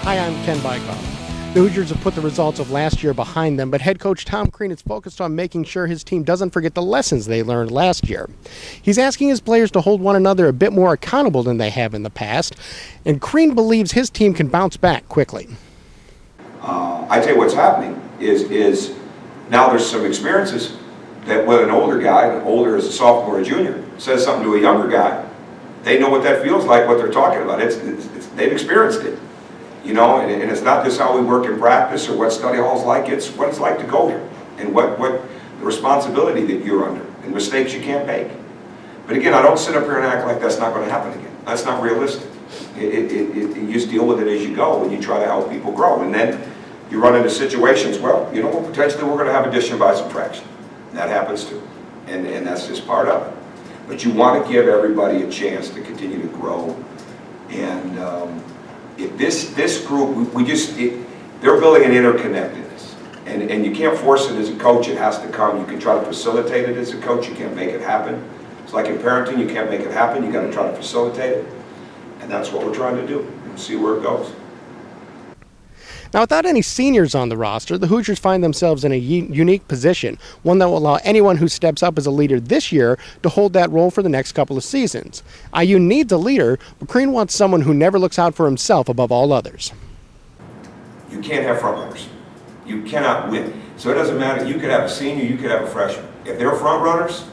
Hi, I'm Ken Bykoff. The Hoosiers have put the results of last year behind them, but head coach Tom Crean is focused on making sure his team doesn't forget the lessons they learned last year. He's asking his players to hold one another a bit more accountable than they have in the past, and Crean believes his team can bounce back quickly. I tell you what's happening is now there's some experiences that with an older guy, older as a sophomore or junior, says something to a younger guy, they know what that feels like, what they're talking about. They've experienced it. You know, and it's not just how we work in practice or what study hall's like, it's what it's like to go here and what the responsibility that you're under and mistakes you can't make. But again, I don't sit up here and act like that's not going to happen again. That's not realistic. You just deal with it as you go and you try to help people grow. And then you run into situations, well, you know what, potentially we're going to have addition by subtraction. That happens too. And that's just part of it. But you want to give everybody a chance to continue to grow. And this group, they're building an interconnectedness, and you can't force it as a coach. It has to come. You can try to facilitate it as a coach. You can't make it happen. It's like in parenting. You can't make it happen. You got to try to facilitate it, and that's what we're trying to do. And see where it goes. Now, without any seniors on the roster, the Hoosiers find themselves in a unique position, one that will allow anyone who steps up as a leader this year to hold that role for the next couple of seasons. IU needs a leader, but Crean wants someone who never looks out for himself above all others. You can't have front runners. You cannot win. So it doesn't matter. You could have a senior, you could have a freshman. If they're front runners,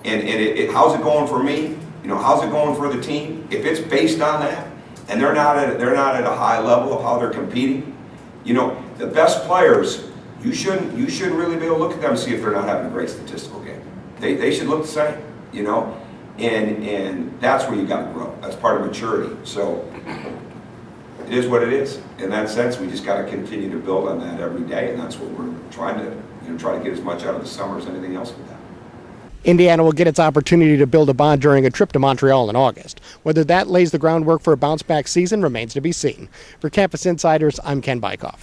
and how's it going for me? You know, how's it going for the team? If it's based on that, and they're not at a high level of how they're competing. You know, the best players, you shouldn't really be able to look at them and see if they're not having a great statistical game. They should look the same, you know, and that's where you got to grow. That's part of maturity. So it is what it is. In that sense, we just got to continue to build on that every day, and that's what we're trying to, try to get as much out of the summer as anything else with that. Indiana will get its opportunity to build a bond during a trip to Montreal in August. Whether that lays the groundwork for a bounce-back season remains to be seen. For Campus Insiders, I'm Ken Bykoff.